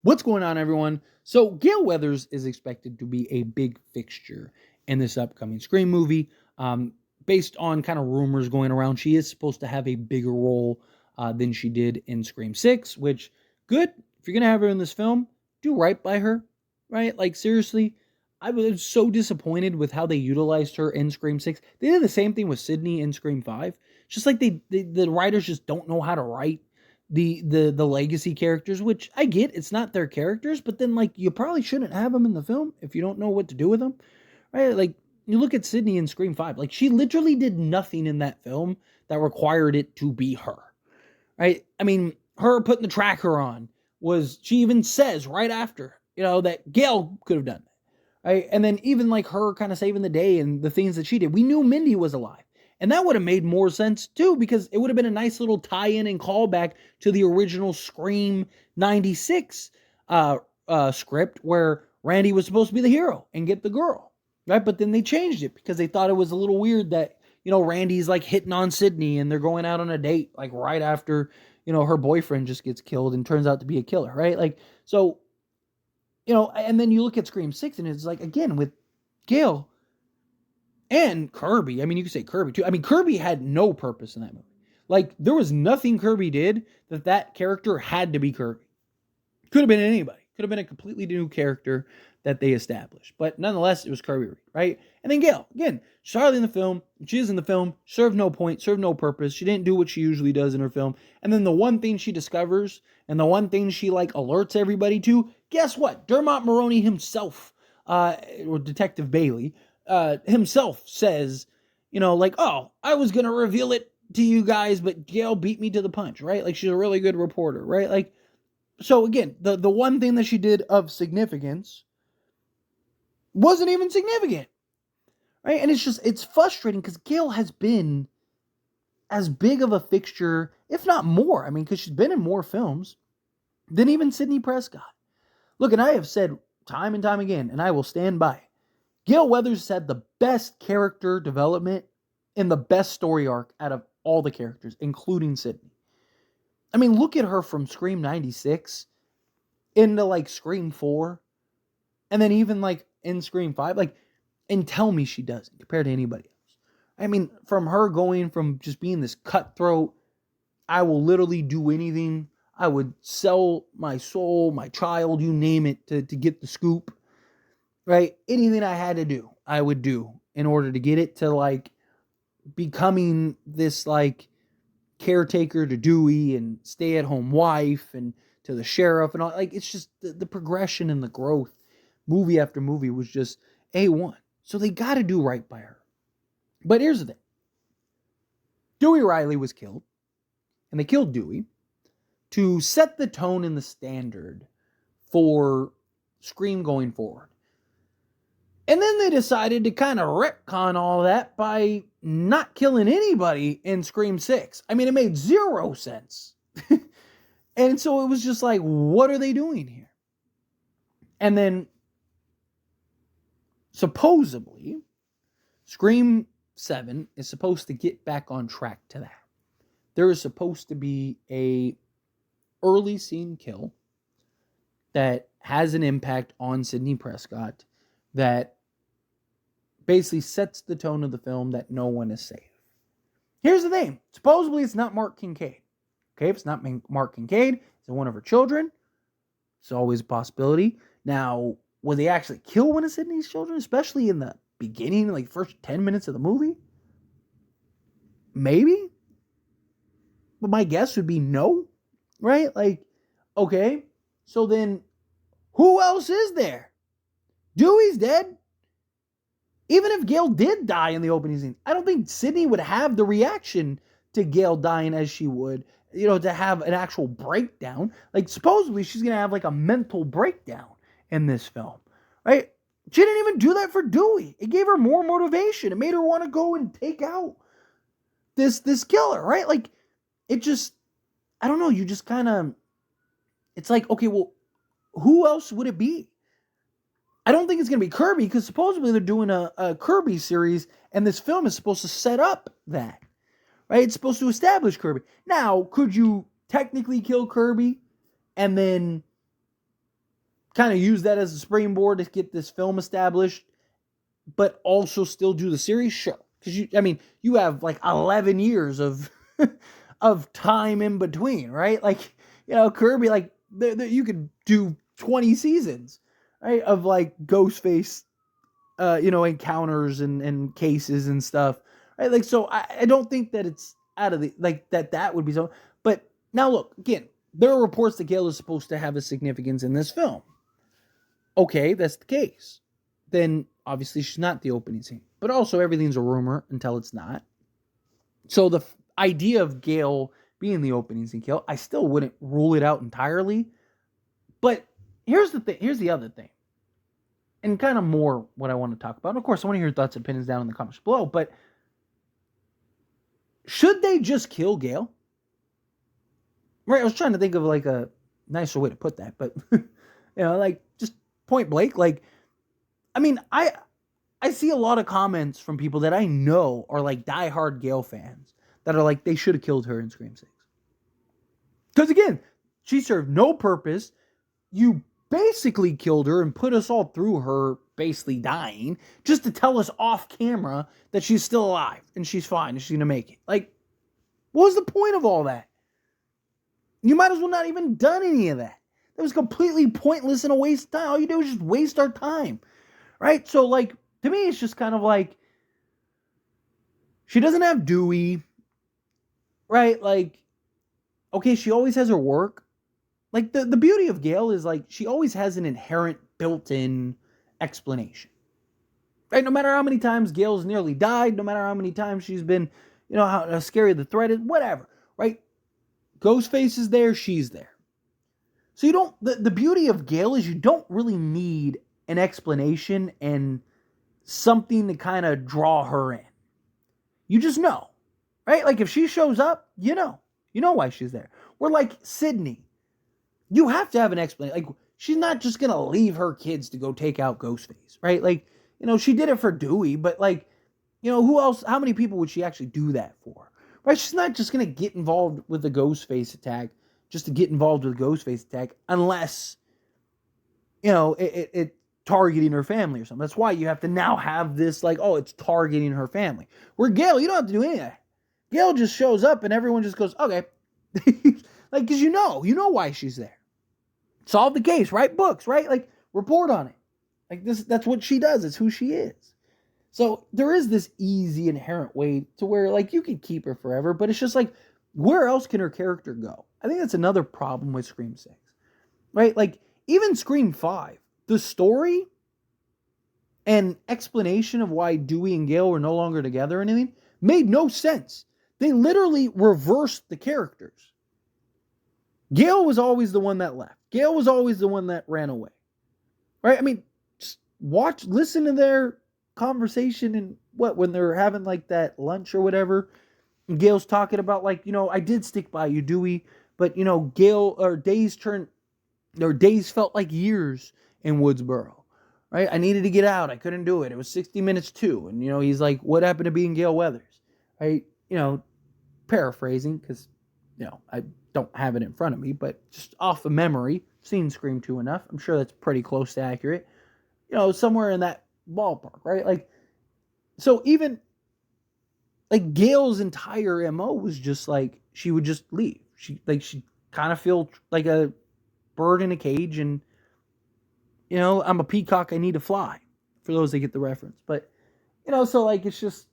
What's going on, everyone? So, Gale Weathers is expected to be a big fixture in this upcoming Scream movie. Based on kind of rumors going around, she is supposed to have a bigger role than she did in Scream 6, which, good. If you're going to have her in this film, do right by her, right? Like, seriously, I was so disappointed with how they utilized her in Scream 6. They did the same thing with Sydney in Scream 5. Just like the writers just don't know how to write the legacy characters, which I get, it's not their characters, but then like you probably shouldn't have them in the film if you don't know what to do with them, right? Like you look at Sydney in Scream 5, like she literally did nothing in that film that required it to be her, right? I mean, her putting the tracker on was, she even says right after, that Gail could have done that, right? And then even like her kind of saving the day and the things that she did, we knew Mindy was alive. And that would have made more sense too, because it would have been a nice little tie-in and callback to the original Scream 96 script where Randy was supposed to be the hero and get the girl, right? But then they changed it because they thought it was a little weird that, Randy's like hitting on Sydney and they're going out on a date like right after, her boyfriend just gets killed and turns out to be a killer, right? Like, so, and then you look at Scream 6 and it's like, again, with Gail and Kirby. I mean, you could say Kirby too. I mean, Kirby had no purpose in that movie. Like, there was nothing Kirby did that character had to be Kirby. Could have been anybody. Could have been a completely new character that they established. But nonetheless, it was Kirby, right? And then Gail, again, she's hardly in the film. She is in the film. Served no point, served no purpose. She didn't do what she usually does in her film. And then the one thing she discovers and the one thing she like alerts everybody to, guess what? Dermot Mulroney himself, or Detective Bailey, himself says, like, oh, I was going to reveal it to you guys, but Gail beat me to the punch, right? Like, she's a really good reporter, right? Like, so again, the one thing that she did of significance wasn't even significant, right? And it's frustrating because Gail has been as big of a fixture, if not more. I mean, because she's been in more films than even Sidney Prescott. Look, and I have said time and time again, and I will stand by, Gale Weathers had the best character development and the best story arc out of all the characters, including Sydney. I mean, look at her from Scream 96 into like Scream 4, and then even like in Scream 5, like, and tell me she doesn't compared to anybody else. I mean, from her going from just being this cutthroat, I will literally do anything. I would sell my soul, my child, you name it, to get the scoop, right? Anything I had to do, I would do in order to get it, to like becoming this like caretaker to Dewey and stay at home wife and to the sheriff and all. Like, it's just the progression and the growth movie after movie was just A1. So they got to do right by her. But here's the thing. Dewey Riley was killed, and they killed Dewey to set the tone and the standard for Scream going forward. And then they decided to kind of retcon all that by not killing anybody in Scream 6. I mean, it made zero sense. And so it was just like, what are they doing here? And then, supposedly, Scream 7 is supposed to get back on track to that. There is supposed to be a early scene kill that has an impact on Sidney Prescott that basically sets the tone of the film that no one is safe. Here's the thing. Supposedly it's not Mark Kincaid. Okay, if it's not Mark Kincaid, it's one of her children. It's always a possibility. Now, will they actually kill one of Sydney's children, especially in the beginning, like first 10 minutes of the movie? Maybe. But my guess would be no, right? Like, okay, so then who else is there? Dewey's dead. Even if Gail did die in the opening scene, I don't think Sydney would have the reaction to Gail dying as she would, to have an actual breakdown. Like, supposedly she's going to have like a mental breakdown in this film, right? She didn't even do that for Dewey. It gave her more motivation. It made her want to go and take out this killer, right? Like, it just, I don't know, you just kind of, it's like, okay, well, who else would it be? I don't think it's going to be Kirby, because supposedly they're doing a Kirby series, and this film is supposed to set up that, right? It's supposed to establish Kirby. Now, could you technically kill Kirby and then kind of use that as a springboard to get this film established, but also still do the series? Sure. Because you have like 11 years of of time in between, right? Like, Kirby, like, you could do 20 seasons, right, of like Ghostface, encounters and cases and stuff, right? Like, so I don't think that it's out of the, like, that would be so. But now look, again, there are reports that Gale is supposed to have a significance in this film. Okay, that's the case. Then obviously she's not the opening scene. But also everything's a rumor until it's not. So the idea of Gale being the opening scene kill, I still wouldn't rule it out entirely. But here's the thing. Here's the other thing. And kind of more what I want to talk about. And of course, I want to hear your thoughts and opinions down in the comments below. But should they just kill Gale? Right, I was trying to think of like a nicer way to put that. But, like just point blank. Like, I mean, I see a lot of comments from people that I know are like diehard Gale fans that are like, they should have killed her in Scream 6. Because again, she served no purpose. You basically killed her and put us all through her basically dying just to tell us off camera that she's still alive and she's fine and she's going to make it. Like, what was the point of all that? You might as well not even done any of that. That was completely pointless and a waste of time. All you did was just waste our time. Right? So, like, to me, it's just kind of like, she doesn't have Dewey. Right? Like, okay, she always has her work. Like, the beauty of Gale is, like, she always has an inherent built-in explanation. Right? No matter how many times Gale's nearly died, no matter how many times she's been, how scary the threat is, whatever. Right? Ghostface is there, she's there. So you don't, the beauty of Gale is you don't really need an explanation and something to kind of draw her in. You just know. Right? Like, if she shows up, you know why she's there. We're like Sydney. You have to have an explanation. Like, she's not just going to leave her kids to go take out Ghostface, right? Like, she did it for Dewey, but like, who else, how many people would she actually do that for? Right? She's not just going to get involved with the Ghostface attack just to get involved with the Ghostface attack unless, it targeting her family or something. That's why you have to now have this, like, oh, it's targeting her family. Where Gale, you don't have to do any of that. Gale just shows up and everyone just goes, okay. Like, because you know why she's there. Solve the case, write books, right? Like, report on it. Like, that's what she does. It's who she is. So there is this easy inherent way to where, like, you can keep her forever, but it's just like, where else can her character go? I think that's another problem with Scream 6. Right? Like, even Scream 5, the story and explanation of why Dewey and Gale were no longer together or anything made no sense. They literally reversed the characters. Gale was always the one that left. Gale was always the one that ran away. Right? I mean, just listen to their conversation and when they're having like that lunch or whatever. And Gale's talking about, like, I did stick by you, Dewey, but Gale, or days felt like years in Woodsboro. Right? I needed to get out. I couldn't do it. It was 60 minutes too. And he's like, what happened to being Gale Weathers? Right? Paraphrasing, because I don't have it in front of me, but just off of memory, seen Scream 2 enough. I'm sure that's pretty close to accurate. Somewhere in that ballpark, right? Like, so even like Gale's entire MO was just like, she would just leave. She kind of feel like a bird in a cage, and I'm a peacock, I need to fly, for those that get the reference. But so like, it's just,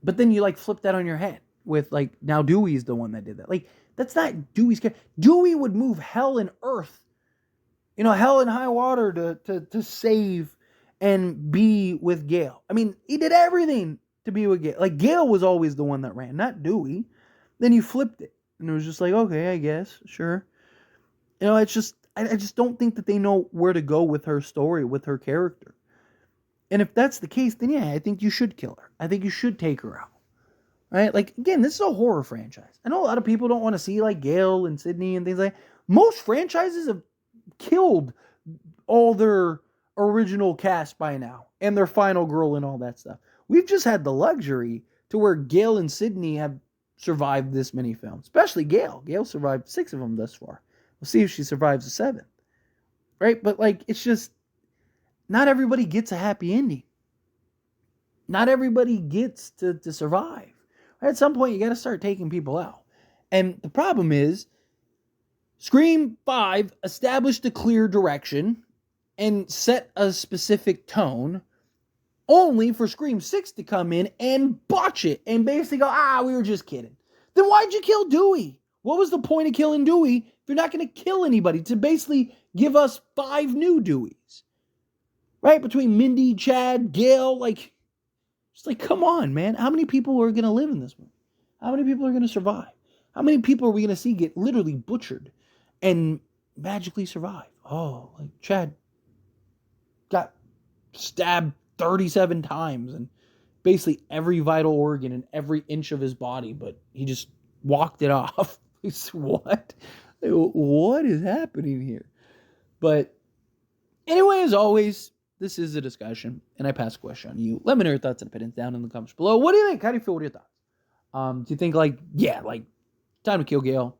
but then you like flip that on your head with, like, now Dewey's the one that did that. Like, that's not Dewey's character. Dewey would move hell and earth, hell and high water to save and be with Gale. I mean, he did everything to be with Gale. Like, Gale was always the one that ran, not Dewey. Then you flipped it, and it was just like, okay, I guess, sure. It's just, I just don't think that they know where to go with her story, with her character. And if that's the case, then yeah, I think you should kill her. I think you should take her out. Right? Like, again, this is a horror franchise. I know a lot of people don't want to see, like, Gale and Sydney and things like that. Most franchises have killed all their original cast by now and their final girl and all that stuff. We've just had the luxury to where Gale and Sydney have survived this many films, especially Gale. Gale survived 6 of them thus far. We'll see if she survives the 7th. right? But like, it's just, not everybody gets a happy ending. Not everybody gets to survive. At some point, you got to start taking people out. And the problem is, Scream 5 established a clear direction and set a specific tone, only for Scream 6 to come in and botch it and basically go, we were just kidding. Then why'd you kill Dewey? What was the point of killing Dewey if you're not going to kill anybody? To basically give us 5 new Deweys. Right? Between Mindy, Chad, Gale, like, just like, come on, man. How many people are going to live in this movie? How many people are going to survive? How many people are we going to see get literally butchered and magically survive? Oh, like Chad got stabbed 37 times and basically every vital organ and every inch of his body, but he just walked it off. What? What is happening here? But anyway, as always, this is a discussion, and I pass the question on to you. Let me know your thoughts and opinions down in the comments below. What do you think? How do you feel? What are your thoughts? Do you think, time to kill Gale,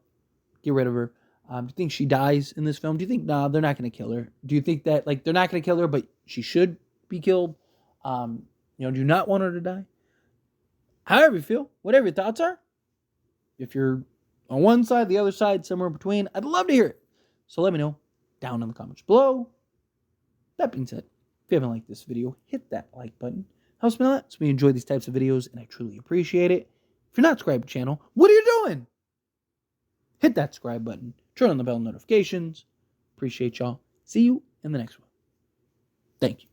get rid of her? Do you think she dies in this film? Do you think, they're not going to kill her? Do you think that, they're not going to kill her, but she should be killed? Do you not want her to die? However you feel, whatever your thoughts are, if you're on one side, the other side, somewhere in between, I'd love to hear it. So let me know down in the comments below. That being said, if you haven't liked this video, hit that like button. Helps me a lot. So we enjoy these types of videos, and I truly appreciate it. If you're not subscribed to the channel, what are you doing? Hit that subscribe button. Turn on the bell notifications. Appreciate y'all. See you in the next one. Thank you.